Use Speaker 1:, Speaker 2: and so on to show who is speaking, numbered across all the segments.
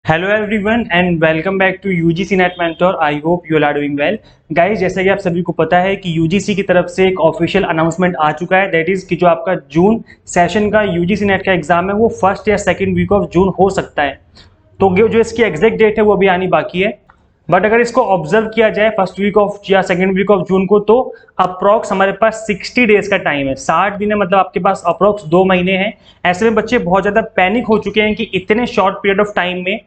Speaker 1: Hello everyone and welcome back to UGC NET mentor. I hope you are doing well guys. जैसा कि आप सभी को पता है कि यूजीसी की तरफ से एक ऑफिशियल अनाउंसमेंट आ चुका है, दैट इज कि जो आपका जून सेशन का यूजीसी नेट का एग्जाम है वो फर्स्ट या सेकंड वीक ऑफ जून हो सकता है। तो जो इसकी एग्जैक्ट डेट है वो अभी आनी बाकी है, बट अगर इसको ऑब्जर्व किया जाए फर्स्ट वीक ऑफ या सेकंड वीक ऑफ जून को तो अप्रॉक्स हमारे पास 60 डेज का टाइम है। 60 दिन है, मतलब आपके पास अप्रॉक्स 2 महीने हैं। ऐसे में बच्चे बहुत ज्यादा पैनिक हो चुके हैं कि इतने शॉर्ट पीरियड ऑफ टाइम में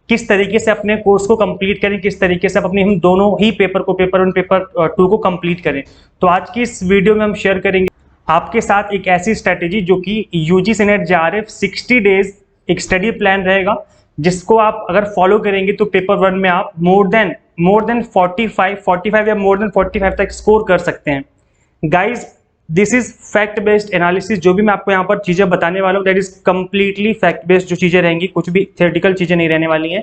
Speaker 1: किस तरीके से अपने कोर्स को कंप्लीट करें, किस तरीके से अपने हम दोनों ही पेपर को, पेपर 1 पेपर 2 को कंप्लीट करें। तो आज की इस वीडियो में हम शेयर करेंगे आपके साथ एक ऐसी स्ट्रेटेजी जो कि यूजीसी नेट जेआरएफ 60 डेज एक स्टडी प्लान रहेगा, जिसको आप अगर फॉलो करेंगे तो पेपर 1 में आप मोर देन 45 या मोर देन 45 तक स्कोर कर सकते हैं। Guys this is fact based analysis. जो भी मैं आपको यहाँ पर चीजें बताने वाला हूँ that is completely fact based जो चीजें रहेंगी, कुछ भी थ्योरेटिकल चीजें नहीं रहने वाली हैं।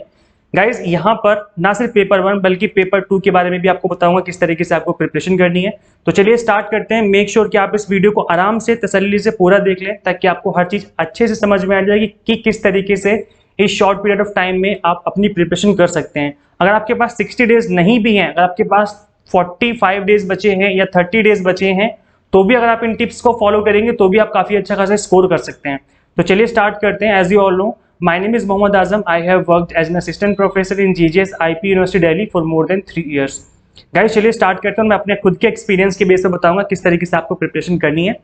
Speaker 1: गाइज यहाँ पर ना सिर्फ पेपर 1 बल्कि पेपर 2 के बारे में भी आपको बताऊंगा किस तरीके से आपको प्रिपरेशन करनी है। तो चलिए स्टार्ट करते हैं। मेक श्योर कि आप इस वीडियो को आराम से तसल्ली से पूरा देख लें ताकि आपको हर चीज अच्छे से समझ में आ जाएगी कि किस तरीके से इस शॉर्ट पीरियड ऑफ टाइम में आप अपनी प्रिपरेशन कर सकते हैं। अगर आपके पास 60 डेज नहीं भी हैं, अगर आपके पास 45 डेज बचे हैं या 30 डेज बचे हैं, तो भी अगर आप इन टिप्स को फॉलो करेंगे तो भी आप काफी अच्छा खासा स्कोर कर सकते हैं। तो चलिए स्टार्ट करते हैं। As you all know, my name is Mohammad Azam. I have worked as an assistant professor in GGS IP university Delhi for more than 3 years. Guys चलिए स्टार्ट करते हैं। मैं अपने खुद के एक्सपीरियंस के बेस पर बताऊंगा किस तरीके से आपको प्रिपरेशन करनी है।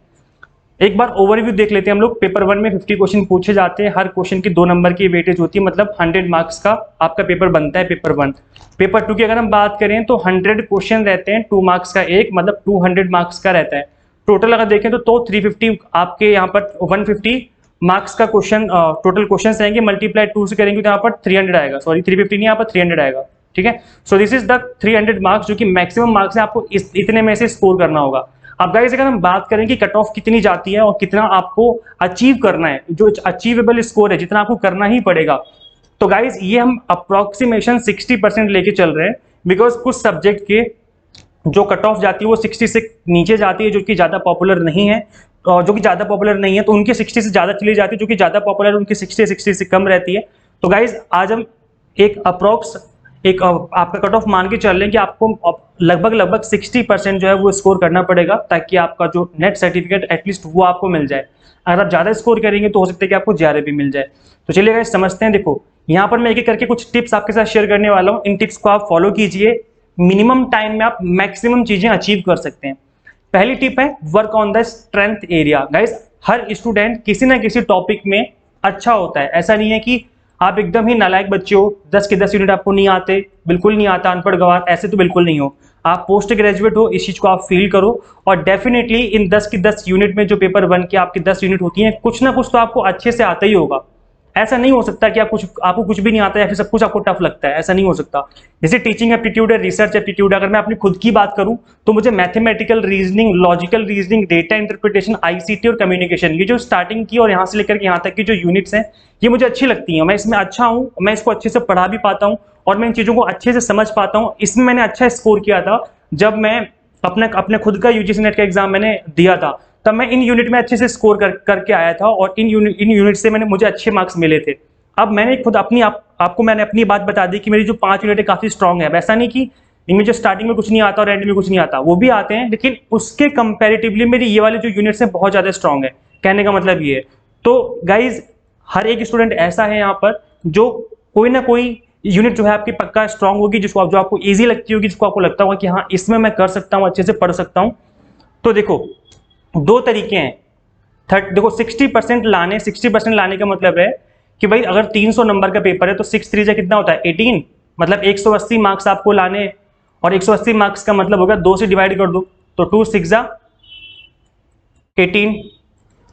Speaker 1: एक बार ओवरव्यू देख लेते हैं हम लोग। पेपर 1 में 50 क्वेश्चन पूछे जाते हैं, हर क्वेश्चन की 2 नंबर की वेटेज होती है, मतलब 100 मार्क्स का आपका पेपर बनता है पेपर 1। पेपर 2 की अगर हम बात करें तो 100 क्वेश्चन रहते हैं, 2 मार्क्स का एक, मतलब 200 मार्क्स का रहता है। टोटल अगर देखें तो 350 आपके यहाँ पर 150 मार्क्स का क्वेश्चन टोटल क्वेश्चन रहेंगे। मल्टीप्लाई 2 से करेंगे तो यहाँ पर 300 आएगा, सॉरी 350 नहीं, यहाँ पर 300 आएगा। ठीक है, so this is the 300 marks जो कि मैक्सिमम मार्क्स है, आपको इतने में से स्कोर करना होगा। अब गाइस अगर हम बात करें कि कट ऑफ कितनी जाती है और कितना आपको अचीव करना है, जो अचीवेबल स्कोर है जितना आपको करना ही पड़ेगा, तो गाइस ये हम अप्रोक्सीमेशन 60% लेके चल रहे हैं। बिकॉज कुछ सब्जेक्ट के जो कट ऑफ जाती है वो 60 से नीचे जाती है, जो कि ज्यादा पॉपुलर नहीं है, और जो कि ज्यादा पॉपुलर नहीं है तो उनके 60 से ज्यादा चली जाती है, जो कि ज्यादा पॉपुलर उनकी 60 से कम रहती है। तो गाइज आज हम एक अप्रोक्स आपका कट ऑफ मान के चल रहे हैं कि आपको लगभग 60% जो है वो स्कोर करना पड़ेगा, ताकि आपका जो नेट सर्टिफिकेट एटलीस्ट वो आपको मिल जाए। अगर आप ज्यादा स्कोर करेंगे तो हो सकता है कि आपको जेआरएफ भी मिल जाए। तो चलिए गाइस समझते हैं। देखो यहाँ पर मैं एक एक करके कुछ टिप्स आपके साथ शेयर करने वाला हूँ, इन टिप्स को आप फॉलो कीजिए। मिनिमम टाइम में आप मैक्सिमम चीजें अचीव कर सकते हैं। पहली टिप है work on the strength area. Guys her student किसी ना किसी टॉपिक में अच्छा होता है। ऐसा नहीं है कि आप एकदम ही नालायक बच्चे हो, 10 के 10 यूनिट आपको नहीं आते, बिल्कुल नहीं आता, अनपढ़ गवार, ऐसे तो बिल्कुल नहीं हो। आप पोस्ट ग्रेजुएट हो, इस चीज को आप फील करो। और डेफिनेटली इन 10 की 10 यूनिट में जो पेपर 1 की आपकी 10 यूनिट होती हैं, कुछ ना कुछ तो आपको अच्छे से आता ही होगा। ऐसा नहीं हो सकता कि आपको कुछ भी नहीं आता या फिर सब कुछ आपको टफ लगता है, ऐसा नहीं हो सकता। जैसे टीचिंग एप्टीट्यूड है, रिसर्च एप्टीट्यूड, अगर मैं अपनी खुद की बात करूं तो मुझे mathematical reasoning, logical reasoning, data interpretation, ICT और कम्युनिकेशन, ये जो स्टार्टिंग की और यहाँ से लेकर के यहाँ तक की जो यूनिट्स हैं ये मुझे अच्छी लगती हैं। मैं इसमें अच्छा हूँ, मैं इसको अच्छे से पढ़ा भी पाता हूँ और मैं इन चीजों को अच्छे से समझ पाता हूँ। इसमें मैंने अच्छा स्कोर किया था जब मैं अपने खुद का यूजीसी नेट का एग्जाम मैंने दिया था, तब मैं इन यूनिट में अच्छे से स्कोर करके आया था और इन यूनिट से मुझे अच्छे मार्क्स मिले थे। अब मैंने खुद आपको मैंने अपनी बात बता दी कि मेरी जो 5 यूनिट है काफी स्ट्रांग है। वैसा नहीं कि इनमें जो स्टार्टिंग में कुछ नहीं आता और एंड में कुछ नहीं आता, वो भी आते हैं, लेकिन उसके कंपैरेटिवली मेरी ये वाले जो यूनिट्स हैं बहुत ज्यादा स्ट्रांग है। कहने का मतलब ये है। तो गाइज हर एक स्टूडेंट ऐसा है यहाँ पर जो कोई ना कोई यूनिट जो है आपकी पक्का स्ट्रांग होगी, जो आपको ईजी लगती होगी, जिसको आपको लगता होगा कि हाँ इसमें मैं कर सकता हूँ, अच्छे से पढ़ सकता हूँ। तो देखो 2 तरीके हैं। देखो 60% लाने का मतलब है कि भाई अगर 300 नंबर का पेपर है तो 6 3 कितना होता है 18, मतलब 180 मार्क्स आपको लाने। और 180 मार्क्स का मतलब होगा 2 से डिवाइड कर दो तो 2 6 18,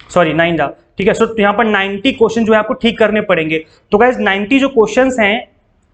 Speaker 1: सॉरी 9 जा, ठीक है। सो यहाँ पर 90 क्वेश्चन जो है आपको ठीक करने पड़ेंगे। तो गाइज 90 जो क्वेश्चंस हैं,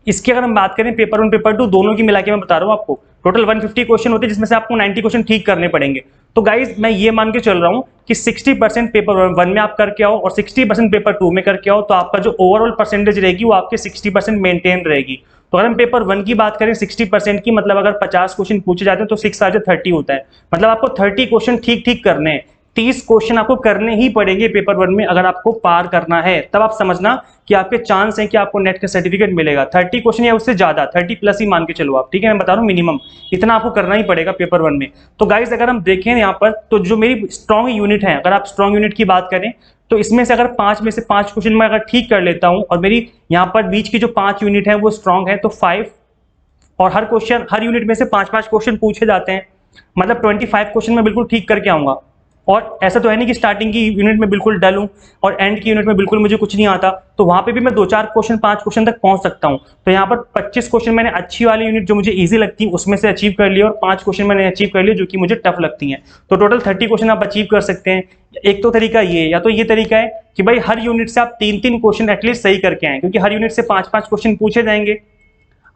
Speaker 1: इसकी अगर हम बात करें पेपर 1 पेपर 2 दोनों की मिला के मैं बता रहा हूँ आपको, टोटल 150 क्वेश्चन होते हैं जिसमें से आपको 90 क्वेश्चन ठीक करने पड़ेंगे। तो गाइज मैं ये मान के चल रहा हूँ कि 60% पेपर 1 में आप करके आओ और 60% पेपर 2 में करके आओ, तो आपका जो ओवरऑल परसेंटेज रहेगी वो आपके 60% मेंटेन रहेगी। तो अगर हम पेपर 1 की बात करें 60% की, मतलब अगर 50 क्वेश्चन पूछे जाते हैं तो 6 आ जाए 30 होता है, मतलब आपको 30 क्वेश्चन ठीक करने हैं। 30 क्वेश्चन आपको करने ही पड़ेंगे पेपर 1 में अगर आपको पार करना है। तब आप समझना कि आपके चांस हैं कि आपको नेट का सर्टिफिकेट मिलेगा। 30 क्वेश्चन या उससे ज्यादा, 30 प्लस ही मान के चलो आप, ठीक है। मैं बता रहा हूँ मिनिमम इतना आपको करना ही पड़ेगा पेपर 1 में। तो गाइस अगर हम देखें यहाँ पर, तो जो मेरी स्ट्रॉन्ग यूनिट है, अगर आप स्ट्रॉन्ग यूनिट की बात करें तो इसमें से अगर 5 में से 5 क्वेश्चन मैं अगर ठीक कर लेता हूं और मेरी यहाँ पर बीच की जो 5 यूनिट है वो स्ट्रॉन्ग है, तो 5, और हर क्वेश्चन, हर यूनिट में से 5-5 क्वेश्चन पूछे जाते हैं, मतलब 25 क्वेश्चन मैं बिल्कुल ठीक करके आऊंगा। और ऐसा तो है नहीं कि स्टार्टिंग की यूनिट में बिल्कुल डल हूं और एंड की यूनिट में बिल्कुल मुझे कुछ नहीं आता, तो वहां पे भी मैं 2-4 क्वेश्चन, 5 क्वेश्चन तक पहुंच सकता हूं। तो यहाँ पर 25 क्वेश्चन मैंने अच्छी वाली यूनिट जो मुझे इजी लगती है उसमें से अचीव कर लिया, और 5 क्वेश्चन मैंने अचीव कर लिए जो कि मुझे टफ लगती हैं। तो टोटल 30 क्वेश्चन आप अचीव कर सकते हैं। एक तो तरीका ये, या तो ये तरीका है कि भाई हर यूनिट से आप 3-3 क्वेश्चन एटलीस्ट सही करके आए, क्योंकि हर यूनिट से 5-5 क्वेश्चन पूछे जाएंगे।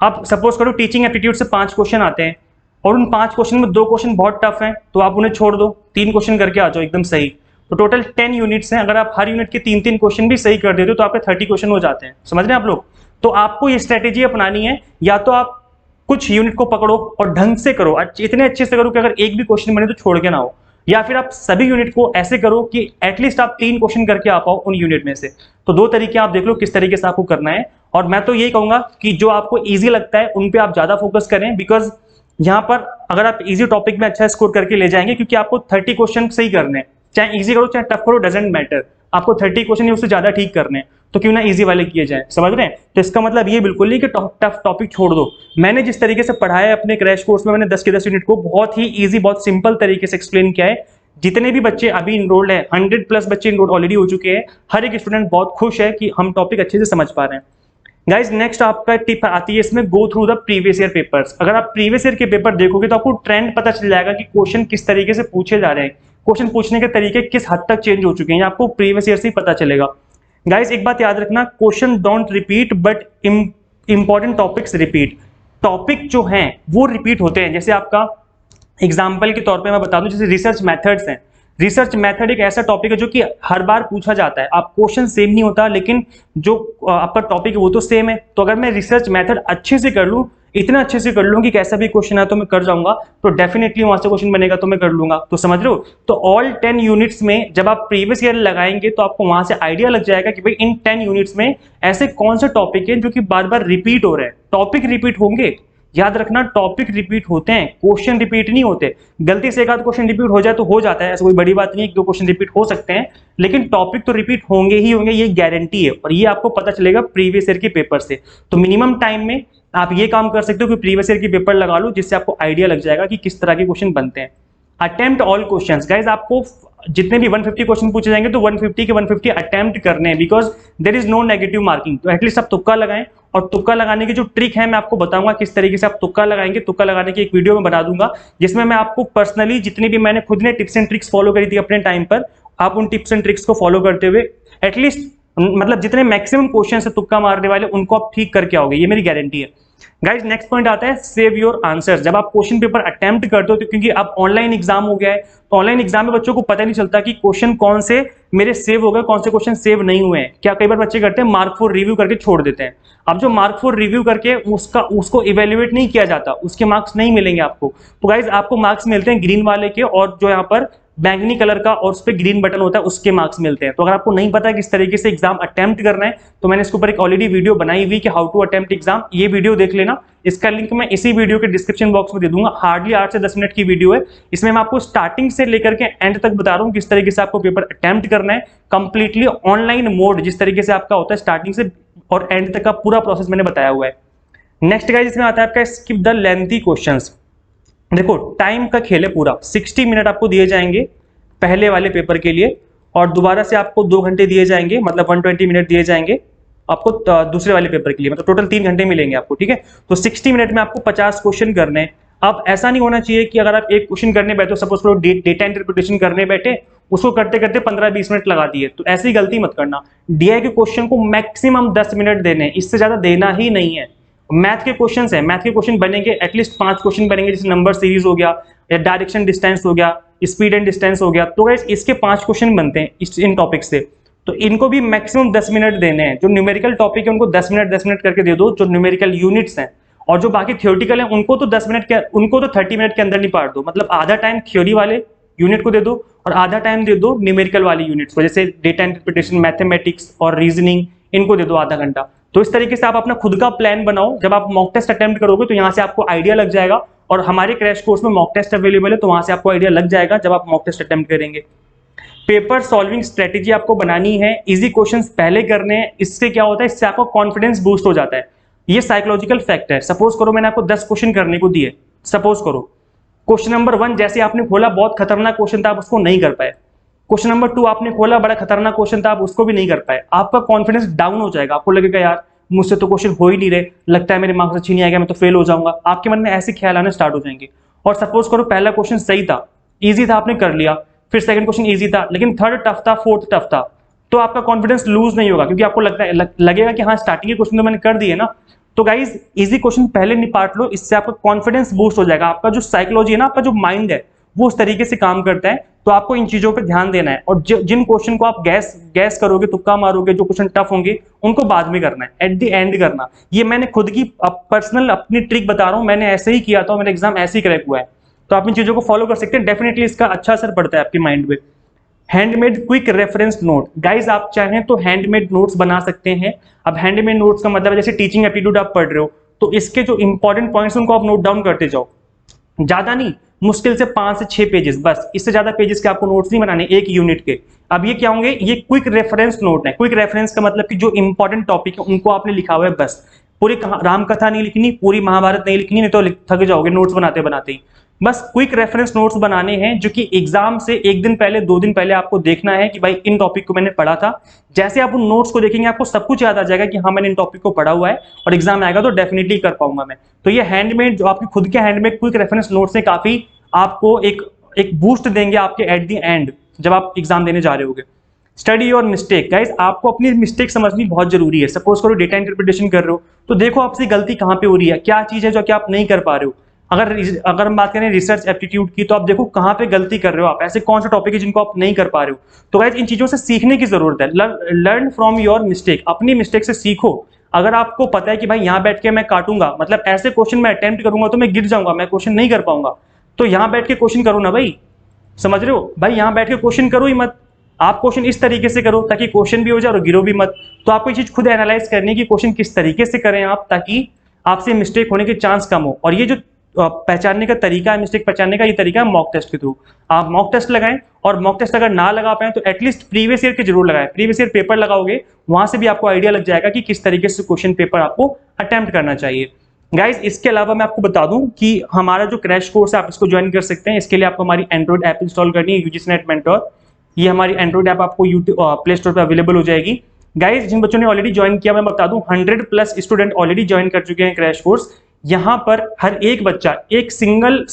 Speaker 1: आप सपोज करो टीचिंग एप्टीट्यूड से 5 क्वेश्चन आते हैं और उन 5 क्वेश्चन में 2 क्वेश्चन बहुत टफ हैं, तो आप उन्हें छोड़ दो, 3 क्वेश्चन करके आ जाओ एकदम सही। तो टोटल 10 यूनिट्स हैं, अगर आप हर यूनिट के 3-3 क्वेश्चन भी सही कर देते हो तो आपके 30 क्वेश्चन हो जाते हैं। समझ रहे हैं आप लोग? तो आपको ये स्ट्रेटेजी अपनानी है, या तो आप कुछ यूनिट को पकड़ो और ढंग से करो, इतने अच्छे से करो कि अगर एक भी क्वेश्चन बने तो छोड़ के ना हो, या फिर आप सभी यूनिट को ऐसे करो कि एटलीस्ट आप 3 क्वेश्चन करके आ पाओ उन यूनिट में से। तो 2 तरीके आप देख लो किस तरीके से आपको करना है। और मैं तो यही कहूंगा कि जो आपको ईजी लगता है उन पे आप ज्यादा फोकस करें, बिकॉज यहाँ पर अगर आप इजी टॉपिक में अच्छा स्कोर करके ले जाएंगे, क्योंकि आपको 30 क्वेश्चन सही करने हैं, चाहे इजी करो चाहे टफ करो, डजेंट मैटर, आपको 30 क्वेश्चन उससे ज्यादा ठीक करने हैं, तो क्यों ना इजी वाले किए जाए। समझ रहे हैं? तो इसका मतलब ये बिल्कुल नहीं कि टफ टॉपिक छोड़ दो। मैंने जिस तरीके से पढ़ाया है अपने क्रैश कोर्स में, मैंने 10 के 10 यूनिट को बहुत ही ईजी, बहुत सिंपल तरीके से एक्सप्लेन किया है। जितने भी बच्चे अभी इनरोल्ड है, 100+ बच्चे इनरोल्ड ऑलरेडी हो चुके हैं, हर एक स्टूडेंट बहुत खुश है कि हम टॉपिक अच्छे से समझ पा रहे हैं। गाइज नेक्स्ट आपका टिप आती है इसमें, go through the previous year papers. अगर आप प्रीवियस ईयर के पेपर देखोगे तो आपको ट्रेंड पता चल जाएगा कि क्वेश्चन किस तरीके से पूछे जा रहे हैं, क्वेश्चन पूछने के तरीके किस हद तक चेंज हो चुके हैं, आपको प्रीवियस ईयर से ही पता चलेगा। गाइज एक बात याद रखना, question don't repeat but important topics repeat. Topic जो हैं वो रिपीट होते हैं। जैसे आपका एग्जाम्पल के तौर पे मैं बता दूं, जैसे रिसर्च मेथड्स हैं। रिसर्च मेथड एक ऐसा टॉपिक है जो कि हर बार पूछा जाता है। आप क्वेश्चन सेम नहीं होता, लेकिन जो आपका टॉपिक है वो तो सेम है। तो अगर मैं रिसर्च मेथड अच्छे से कर लूं, इतना अच्छे से कर लूं कि कैसा भी क्वेश्चन है तो मैं कर जाऊंगा, तो डेफिनेटली वहां से क्वेश्चन बनेगा तो मैं कर लूंगा। तो समझ रहे हो? तो ऑल 10 यूनिट्स में जब आप प्रीवियस ईयर लगाएंगे तो आपको वहां से आइडिया लग जाएगा कि भाई इन 10 यूनिट्स में ऐसे कौन से टॉपिक है जो कि बार बार रिपीट हो रहे हैं। टॉपिक रिपीट होंगे, याद रखना, टॉपिक रिपीट होते हैं, क्वेश्चन रिपीट नहीं होते। गलती से एक आध क्वेश्चन रिपीट हो जाए तो हो जाता है, ऐसा कोई बड़ी बात नहीं है, 1-2 क्वेश्चन रिपीट हो सकते हैं, लेकिन टॉपिक तो रिपीट होंगे ही होंगे, ये गारंटी है। और ये आपको पता चलेगा प्रीवियस ईयर के पेपर से। तो मिनिमम टाइम में आप ये काम कर सकते हो कि प्रीवियस ईयर के पेपर लगा लो, जिससे आपको आइडिया लग जाएगा कि किस तरह के क्वेश्चन बनते हैं। Attempt all questions. गाइस आपको जितने भी 150 क्वेश्चन पूछे जाएंगे तो 150 के 150 अटेम्प्ट करने हैं, because there is no negative marking. तो एटलीस्ट आप तुक्का लगाएं, और तुक्का लगाने की जो ट्रिक है मैं आपको बताऊंगा किस तरीके से आप तुक्का लगाएंगे। तुक्का लगाने की एक वीडियो में बना दूंगा, जिसमें मैं आपको पर्सनली जितनी भी मैंने खुद ने टिप्स एंड ट्रिक्स फॉलो करी थी अपने टाइम पर, आप उन टिप्स एंड ट्रिक्स को फॉलो करते हुए एटलीस्ट मतलब जितने मैक्सिमम क्वेश्चन है तुक्का मारने वाले उनको आप ठीक करके आओगे, ये मेरी गारंटी है। गाइस नेक्स्ट पॉइंट आता है सेव योर आंसर्स। जब आप क्वेश्चन पेपर अटेम्प्ट करते हो, तो क्योंकि अब ऑनलाइन एग्जाम हो गया है, तो ऑनलाइन एग्जाम में बच्चों को पता नहीं चलता कि क्वेश्चन कौन से मेरे सेव हो गए, कौन से क्वेश्चन सेव नहीं हुए हैं। क्या कई बार बच्चे करते हैं, मार्क फॉर रिव्यू करके छोड़ देते हैं। अब जो मार्क फॉर रिव्यू करके उसको इवेल्युएट नहीं किया जाता, उसके मार्क्स नहीं मिलेंगे आपको। तो गाइस आपको मार्क्स मिलते हैं ग्रीन वाले के, और जो यहाँ पर बैंगनी कलर का और उस पर ग्रीन बटन होता है उसके मार्क्स मिलते हैं। तो अगर आपको नहीं पता है किस तरीके से एग्जाम अटेम्प्ट करना है, तो मैंने इसके ऊपर एक ऑलरेडी वीडियो बनाई हुई कि हाउ टू अटेम्प्ट एग्जाम, ये वीडियो देख लेना। इसका लिंक मैं इसी वीडियो के डिस्क्रिप्शन बॉक्स में दे दूंगा। हार्डली 8 से 10 मिनट की वीडियो है। इसमें मैं आपको स्टार्टिंग से लेकर के एंड तक बता रहा हूँ किस तरीके से आपको पेपर अटेम्प्ट करना है, कंप्लीटली ऑनलाइन मोड जिस तरीके से आपका होता है, स्टार्टिंग से और एंड तक का पूरा प्रोसेस मैंने बताया हुआ है। नेक्स्ट गाइस इसमें आता है आपका स्किप द लेंथी क्वेश्चंस। देखो टाइम का खेल है पूरा, 60 मिनट आपको दिए जाएंगे पहले वाले पेपर के लिए, और दोबारा से आपको 2 घंटे दिए जाएंगे, मतलब 120 मिनट दिए जाएंगे आपको दूसरे वाले पेपर के लिए, मतलब टोटल 3 घंटे मिलेंगे आपको, ठीक है। तो 60 मिनट में आपको 50 क्वेश्चन करने हैं। अब ऐसा नहीं होना चाहिए कि अगर आप एक क्वेश्चन करने बैठे, सपोज करो डेटा इंटरप्रिटेशन करने बैठे, उसको करते करते 15-20 मिनट लगा दिए, तो ऐसी गलती मत करना। डीआई के क्वेश्चन को मैक्सिमम 10 मिनट देने, इससे ज्यादा देना ही नहीं है। मैथ के क्वेश्चन है, मैथ के क्वेश्चन बनेंगे एटलीस्ट 5 क्वेश्चन बनेंगे, जैसे नंबर सीरीज हो गया, या डायरेक्शन डिस्टेंस हो गया, स्पीड एंड डिस्टेंस हो गया। तो गाइस इसके 5 क्वेश्चन बनते हैं इन टॉपिक से, तो इनको भी मैक्सिमम 10 मिनट देने हैं। जो न्यूमेरिकल टॉपिक है उनको 10 मिनट करके दे दो, जो न्यूमेरिकल यूनिट्स हैं, और जो बाकी थ्योरेटिकल है उनको तो 10 मिनट के, उनको तो 30 मिनट के अंदर निपाट दो। मतलब आधा टाइम थ्योरी वाले यूनिट को दे दो और आधा टाइम दे दो न्यूमेरिकल वाली यूनिट्स को, जैसे डेटा इंटरप्रिटेशन, मैथमेटिक्स और रीजनिंग, इनको दे दो आधा घंटा। तो इस तरीके से आप अपना खुद का प्लान बनाओ। जब आप मॉक टेस्ट अटेम्प्ट करोगे तो यहाँ से आपको आइडिया लग जाएगा, और हमारे क्रैश कोर्स में मॉक टेस्ट अवेलेबल है, तो वहां से आपको आइडिया लग जाएगा जब आप मॉक टेस्ट अटेम्प्ट करेंगे। पेपर सॉल्विंग स्ट्रेटेजी आपको बनानी है, इजी क्वेश्चंस पहले करने हैं। इससे क्या होता है, इससे आपका कॉन्फिडेंस बूस्ट हो जाता है। ये साइकोलॉजिकल फैक्ट है। सपोज करो मैंने आपको 10 क्वेश्चन करने को दिए, सपोज करो क्वेश्चन नंबर 1 जैसे आपने खोला बहुत खतरनाक क्वेश्चन था, आप उसको नहीं कर पाए। क्वेश्चन नंबर 2 आपने खोला, बड़ा खतरनाक क्वेश्चन था, आप उसको भी नहीं कर पाए। आपका कॉन्फिडेंस डाउन हो जाएगा, आपको लगेगा यार मुझसे तो क्वेश्चन हो ही नहीं रहे, लगता है मेरे मार्क्स अच्छी नहीं आएगा, मैं तो फेल हो जाऊंगा। आपके मन में ऐसे ख्याल आने स्टार्ट हो जाएंगे। और सपोज करो पहला क्वेश्चन सही था, इजी था, आपने कर लिया, फिर सेकंड क्वेश्चन इजी था, लेकिन थर्ड टफ था, फोर्थ टफ था, तो आपका कॉन्फिडेंस लूज नहीं होगा, क्योंकि आपको लगेगा कि हाँ स्टार्टिंग के क्वेश्चन तो मैंने कर दिए ना। तो गाइज इजी क्वेश्चन पहले निपाट लो, इससे आपका कॉन्फिडेंस बूस्ट हो जाएगा। आपका जो साइकोलॉजी है ना, आपका जो माइंड है वो उस तरीके से काम करता है। तो आपको इन चीजों पे ध्यान देना है, और जिन क्वेश्चन को आप गैस करोगे, तुक्का मारोगे, जो क्वेश्चन टफ होंगे उनको बाद में करना है, एट द एंड करना। ये मैंने खुद की पर्सनल अपनी ट्रिक बता रहा हूँ, मैंने ऐसे ही किया था, मेरा एग्जाम ऐसे ही क्रैक हुआ है। तो आप इन चीजों को फॉलो कर सकते हैं, डेफिनेटली इसका अच्छा असर पड़ता है आपके माइंड पे। Handmade quick reference note, guys आप चाहें तो हैंडमेड नोट्स बना सकते हैं। अब हैंडमेड नोट्स का मतलब है जैसे टीचिंग एप्टीट्यूड आप पढ़ रहे हो, तो इसके जो इंपॉर्टेंट पॉइंट्स उनको आप नोट डाउन करते जाओ। ज्यादा नहीं, मुश्किल से 5 से 6 पेजेस, बस इससे ज्यादा पेजेस के आपको नोट्स नहीं बनाने एक यूनिट के। अब ये क्या होंगे, ये क्विक रेफरेंस नोट है। क्विक रेफरेंस का मतलब कि जो इंपॉर्टेंट टॉपिक है उनको आपने लिखा हुआ है, बस पूरी राम कथा नहीं लिखनी, पूरी महाभारत नहीं लिखनी, नहीं तो थक जाओगे नोट्स बनाते बनाते ही। बस क्विक रेफरेंस नोट्स बनाने हैं, जो कि एग्जाम से 1 दिन पहले 2 दिन पहले आपको देखना है कि भाई इन टॉपिक को मैंने पढ़ा था। जैसे आप उन नोट्स को देखेंगे आपको सब कुछ याद आ जाएगा कि हाँ मैंने इन टॉपिक को पढ़ा हुआ है, और एग्जाम आएगा तो डेफिनेटली कर पाऊंगा मैं। तो ये हैंडमेड, जो आपके खुद के हैंडमेड क्विक रेफरेंस नोट्स है, काफी आपको एक बूस्ट देंगे आपके एट द एंड जब आप एग्जाम देने जा रहे होगे। स्टडी और मिस्टेक, गाइस आपको अपनी मिस्टेक समझनी बहुत जरूरी है। सपोज करो डेटा इंटरप्रिटेशन कर रहे हो, तो देखो आपसे गलती कहाँ पे हो रही है, क्या चीज है जो कि आप नहीं कर पा रहे हो। अगर हम बात करें रिसर्च एप्टीट्यूड की, तो आप देखो कहाँ पे गलती कर रहे हो आप, ऐसे कौन सा टॉपिक है जिनको आप नहीं कर पा रहे हो। तो गाइस इन चीजों से सीखने की जरूरत है। लर्न फ्रॉम योर मिस्टेक, अपनी मिस्टेक से सीखो। अगर आपको पता है कि भाई यहाँ बैठ के मैं काटूंगा, मतलब ऐसे क्वेश्चन मैं अटेम्प्ट करूंगा तो मैं गिर जाऊंगा, मैं क्वेश्चन नहीं कर पाऊंगा, तो यहाँ बैठ के क्वेश्चन करो ना भाई, समझ रहे हो भाई, यहाँ बैठ के क्वेश्चन करो ही मत। आप क्वेश्चन इस तरीके से करो ताकि क्वेश्चन भी हो जाए और गिरो भी मत। तो आपको ये चीज खुद एनालाइज करनी है कि क्वेश्चन किस तरीके से करें आप, ताकि आपसे मिस्टेक होने के चांस कम हो। और ये जो पहचानने का तरीका है, मिस्टेक पहचानने का ये तरीका है मॉक टेस्ट के थ्रू। आप मॉक टेस्ट लगाएं, और मॉक टेस्ट अगर ना लगा पाए तो एटलीस्ट प्रीवियस ईयर के जरूर लगाएं। प्रीवियस ईयर पेपर लगाओगे, वहां से भी आपको आइडिया लग जाएगा कि किस तरीके से क्वेश्चन पेपर आपको अटेम्प्ट करना चाहिए। गाइज इसके अलावा मैं आपको बता दूं कि हमारा जो क्रैश कोर्स है आप इसको ज्वाइन कर सकते हैं। इसके लिए आपको हमारी एंड्रॉइड ऐप इंस्टॉल करनी है, यूजीसी नेट मेंटोर। ये हमारी एंड्रॉइड ऐप आपको यूट्यूब प्ले स्टोर पर अवेलेबल हो जाएगी। गाइज जिन बच्चों ने ऑलरेडी ज्वाइन किया, मैं बता दूं 100+ स्टूडेंट ऑलरेडी ज्वाइन कर चुके हैं क्रैश कोर्स। यहाँ पर हर एक बच्चा, एक सिंगल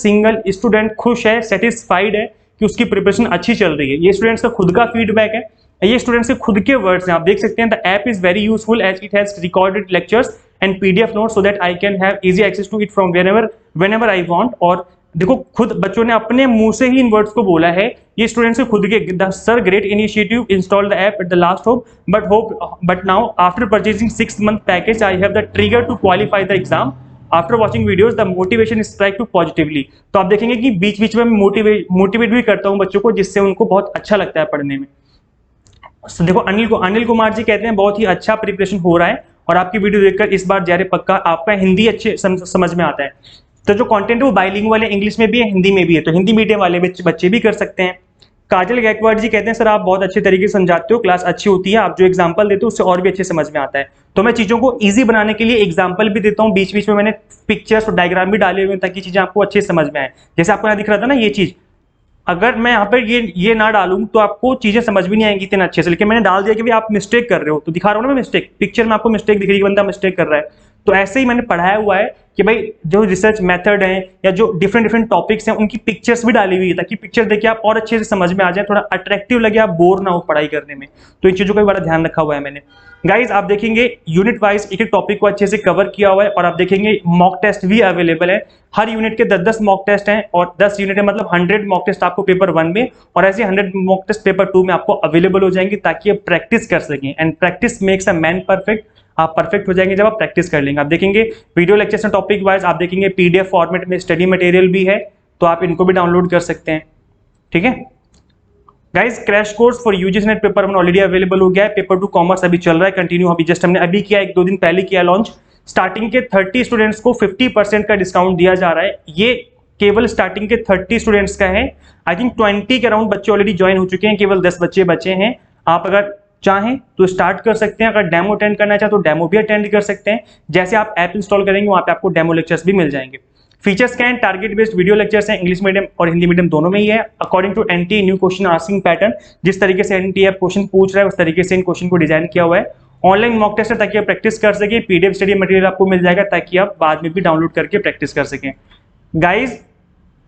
Speaker 1: स्टूडेंट खुश है, सेटिस्फाइड है कि उसकी प्रिपरेशन अच्छी चल रही है। ये स्टूडेंट्स का खुद का फीडबैक है, ये स्टूडेंट्स के खुद के वर्ड्स हैं, आप देख सकते हैं। The app is very useful as it has recorded lectures and PDF notes so that I can have easy access to it from whenever I want। और देखो खुद बच्चों ने अपने मुंह से ही इन वर्ड्स को बोला है, ये स्टूडेंट्स के खुद के। Sir great initiative, install the app at the last but now after purchasing 6 month package I have the trigger to qualify the exam. After watching videos the motivation strike to positively. तो आप देखेंगे कि बीच बीच में motivate भी करता हूँ बच्चों को, जिससे उनको बहुत अच्छा लगता है पढ़ने में। देखो अनिल कुमार जी कहते हैं बहुत ही अच्छा प्रिपरेशन हो रहा है, और आपकी वीडियो देखकर इस बार जारे पक्का आपका हिंदी अच्छे समझ में आता है। तो जो कंटेंट है वो बाइलिंगुअल है, इंग्लिश में भी है, हिंदी में भी है, तो हिंदी मीडियम वाले बच्चे भी कर सकते हैं। काजल गायकवाड़ जी कहते हैं सर आप बहुत अच्छे तरीके से समझाते हो, क्लास अच्छी होती है, आप जो एग्जांपल देते हो उससे और भी अच्छे समझ में आता है। तो मैं चीजों को इजी बनाने के लिए एग्जांपल भी देता हूँ, बीच बीच में मैंने पिक्चर्स और डायग्राम भी डाले हुए हैं ताकि चीजें आपको अच्छे समझ में आए। जैसे आपको यहाँ दिख रहा था ना ये चीज, अगर मैं यहाँ पर ये ना डालूं तो आपको चीजें समझ भी नहीं आएंगी इतने अच्छे से, लेकिन मैंने डाल दिया कि भाई आप मिस्टेक कर रहे हो, तो दिखा रहा हूँ ना मैं मिस्टेक, पिक्चर में आपको मिस्टेक दिख रही है, बंदा मिस्टेक कर रहा है। तो ऐसे ही मैंने पढ़ाया हुआ है कि भाई जो रिसर्च मेथड है या जो डिफरेंट टॉपिक्स हैं उनकी पिक्चर्स भी डाली हुई है, ताकि पिक्चर देखिए आप और अच्छे से समझ में आ जाए, थोड़ा अट्रैक्टिव लगे, आप बोर ना हो पढ़ाई करने में। तो इन चीजों का भी बड़ा ध्यान रखा हुआ है मैंने। गाइज आप देखेंगे यूनिट वाइज एक टॉपिक को अच्छे से कवर किया हुआ है, और आप देखेंगे मॉक टेस्ट भी अवेलेबल है। हर यूनिट के 10-10 मॉक टेस्ट हैं, और 10 यूनिट है मतलब 100 मॉक टेस्ट आपको पेपर 1 में, और ऐसे 100 मॉक टेस्ट पेपर 2 में आपको अवेलेबल हो जाएंगे, ताकि आप प्रैक्टिस कर सकें। And practice makes a man perfect. आप परफेक्ट हो जाएंगे जब आप प्रैक्टिस कर लेंगे। आप देखेंगे वीडियो लेक्चर्स में टॉपिक वाइज, आप देखेंगे PDF फॉर्मेट में स्टडी मटेरियल भी है, तो आप इनको भी डाउनलोड कर सकते हैं। ठीक है guys, crash course for UGC net paper 1 already available हो गया है। पेपर 2 कॉमर्स अभी चल रहा है कंटिन्यू, अभी जस्ट हमने अभी किया, 1-2 दिन पहले किया लॉन्च। स्टार्टिंग के 30 स्टूडेंट्स को 50% का डिस्काउंट दिया जा रहा है। ये केवल स्टार्टिंग के 30 स्टूडेंट्स का है। आई थिंक 20 के अराउंड बच्चे ऑलरेडी ज्वाइन हो चुके हैं, केवल 10 बच्चे बचे हैं। आप अगर चाहें तो स्टार्ट कर सकते हैं, अगर डेमो अटेंड करना चाहे तो डेमो भी अटेंड कर सकते हैं। जैसे आप ऐप इंस्टॉल करेंगे वहां पे आपको डेमो लेक्चर्स भी मिल जाएंगे। फीचर्स क्या हैं? टारगेट बेस्ड वीडियो लेक्चर्स हैं, इंग्लिश मीडियम और हिंदी मीडियम दोनों में ही है। According to NTA new question asking pattern, जिस तरीके से एनटीए क्वेश्चन पूछ रहा है उस तरीके से इन क्वेश्चन को डिजाइन किया हुआ है। ऑनलाइन मॉक टेस्ट है ताकि आप प्रैक्टिस कर सके। पीडीएफ स्टडी मटेरियल आपको मिल जाएगा ताकि आप बाद में भी डाउनलोड करके प्रैक्टिस कर सकें। गाइज,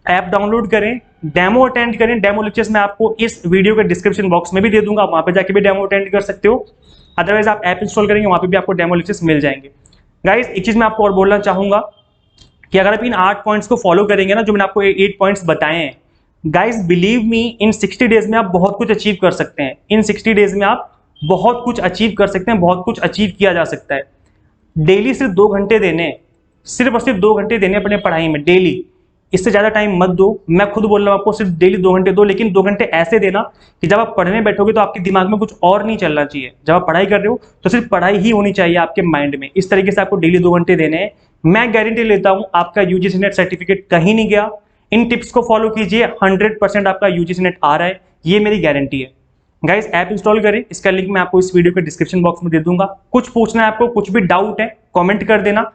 Speaker 1: ऐप डाउनलोड करें, डेमो अटेंड करें। डेमो लेक्चर्स मैं आपको इस वीडियो के डिस्क्रिप्शन बॉक्स में भी दे दूंगा, वहां पे जाके भी डेमो अटेंड कर सकते हो। अदरवाइज आप ऐप इंस्टॉल करेंगे वहां पे भी आपको डेमो लेक्चर्स मिल जाएंगे। गाइज, एक चीज मैं आपको और बोलना चाहूंगा कि अगर आप इन 8 पॉइंट्स को फॉलो करेंगे ना, जो मैंने आपको 8 पॉइंट्स बताए हैं, गाइज बिलीव मी, इन 60 डेज में आप बहुत कुछ अचीव कर सकते हैं। इन 60 डेज में आप बहुत कुछ अचीव कर सकते हैं, बहुत कुछ अचीव किया जा सकता है। डेली सिर्फ 2 घंटे देने, सिर्फ और सिर्फ 2 घंटे देने अपने पढ़ाई में डेली, इससे ज्यादा टाइम मत दो। मैं खुद बोल रहा हूं आपको सिर्फ डेली 2 घंटे दो, लेकिन 2 घंटे ऐसे देना कि जब आप पढ़ने बैठोगे तो आपके दिमाग में कुछ और नहीं चलना चाहिए। जब आप पढ़ाई कर रहे हो तो सिर्फ पढ़ाई ही होनी चाहिए आपके माइंड में। इस तरीके से आपको डेली 2 घंटे देने हैं। मैं गारंटी लेता हूं आपका यूजीसी नेट सर्टिफिकेट कहीं नहीं गया। इन टिप्स को फॉलो कीजिए, 100% आपका यूजीसी नेट आ रहा है, ये मेरी गारंटी है। गाइस, ऐप इंस्टॉल करें, इसका लिंक मैं आपको इस वीडियो के डिस्क्रिप्शन बॉक्स में दे दूंगा। कुछ पूछना है आपको, कुछ भी डाउट है, कमेंट कर देना।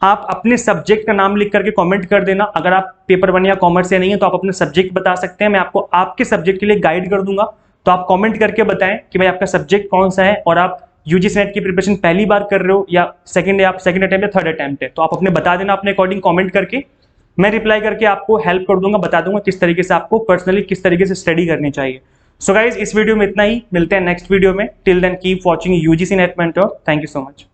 Speaker 1: आप अपने सब्जेक्ट का नाम लिख करके कमेंट कर देना। अगर आप पेपर 1 या कॉमर्स से नहीं है तो आप अपने सब्जेक्ट बता सकते हैं, मैं आपको आपके सब्जेक्ट के लिए गाइड कर दूंगा। तो आप कमेंट करके बताएं कि भाई आपका सब्जेक्ट कौन सा है और आप यूजीसी नेट की प्रिपरेशन पहली बार कर रहे हो या सेकंड अटेम्प्ट या थर्ड अटेम्प्ट है। तो आप अपने बता देना अपने अकॉर्डिंग कमेंट करके, मैं रिप्लाई करके आपको हेल्प कर दूंगा, बता दूंगा किस तरीके से आपको पर्सनली किस तरीके से स्टडी करनी चाहिए। सो गाइज, इस वीडियो में इतना ही, मिलते हैं नेक्स्ट वीडियो में। Till then keep watching UGC NET mentor. Thank you so much.